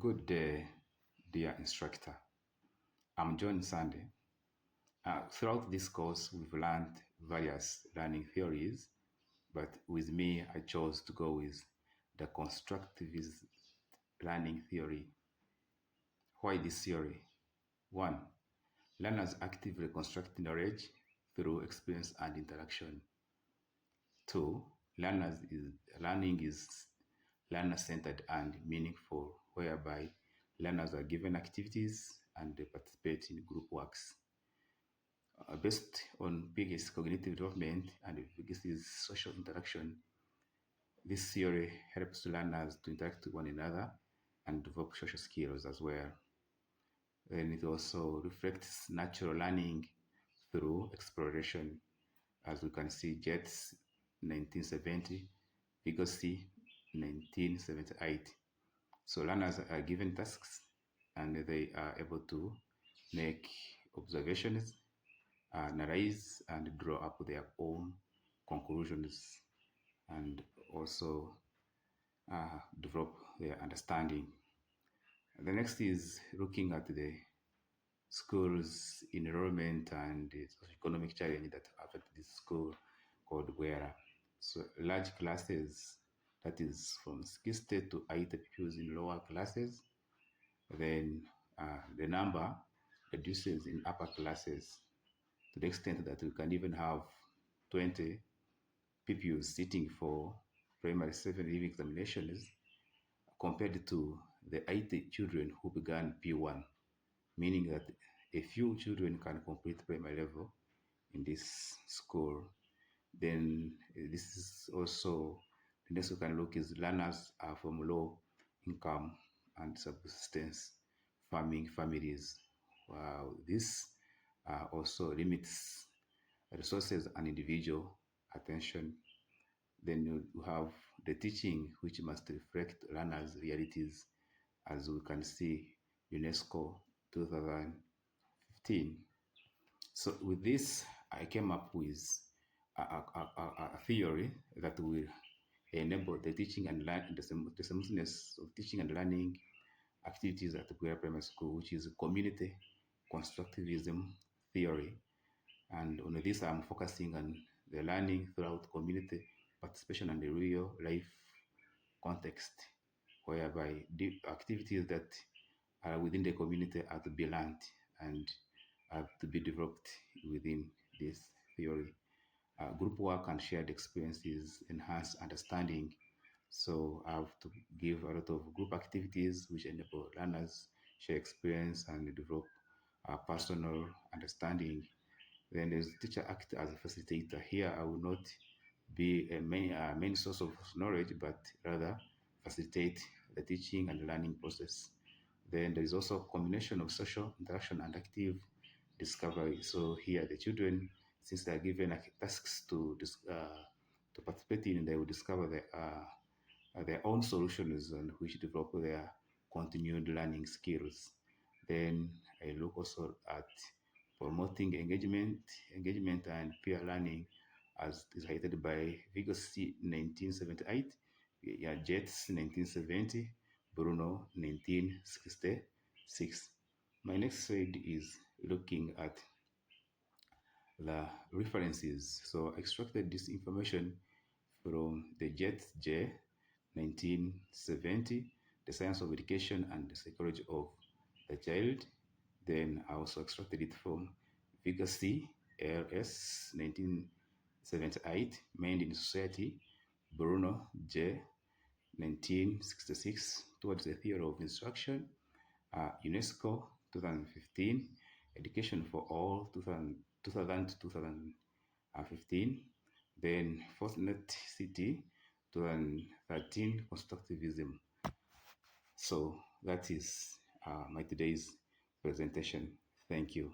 Good day, dear instructor. I'm John Sunday. Throughout this course, we've learned various learning theories, but with me, I chose to go with the constructivist learning theory. Why this theory? One, learners actively construct knowledge through experience and interaction. Two, learning is learner-centered and meaningful, whereby learners are given activities and they participate in group works. Based on biggest cognitive development and biggest is social interaction, this theory helps learners to interact with one another and develop social skills as well. Then it also reflects natural learning through exploration, as we can see Jets 1970, Vygotsky 1978. So learners are given tasks and they are able to make observations, analyze and draw up their own conclusions and also develop their understanding. The next is looking at the schools enrollment and the economic challenge that affect this school called Guerra. So large classes, that is from 60 to 80 pupils in lower classes, then the number reduces in upper classes to the extent that we can even have 20 pupils sitting for primary 7 leaving examinations compared to the 80 children who began P1, meaning that a few children can complete primary level in this school. Then this is also, the next we can look is learners are from low income and subsistence farming families. Wow, this also limits resources and individual attention. Then you have the teaching, which must reflect learners' realities, as we can see UNESCO 2015. So with this, I came up with a theory that will enable the teaching and learning, the seamlessness of teaching and learning activities at the Guerra Primary School, which is community constructivism theory. And on this, I'm focusing on the learning throughout community participation and the real life context, whereby the activities that are within the community are to be learned and are to be developed within this theory. Group work and shared experiences enhance understanding. So I have to give a lot of group activities which enable learners share experience and develop personal understanding. Then there's teacher act as a facilitator. Here I will not be a main source of knowledge, but rather facilitate the teaching and learning process. Then there is also a combination of social interaction and active discovery. So here the children, since they are given tasks to participate in, they will discover their own solutions and which develop their continued learning skills. Then I look also at promoting engagement and peer learning as decided by Vygotsky 1978, Jets 1970, Bruno 1966. My next slide is looking at the references. So I extracted this information from the Jets J 1970, The Science of Education and the Psychology of the Child. Then I also extracted it from Vygotsky LS 1978, Mind in Society, Bruno J 1966, Towards the Theory of Instruction, UNESCO 2015, Education for All 2000 to 2015, then Fortinet City 2013, Constructivism. So that is my today's presentation. Thank you.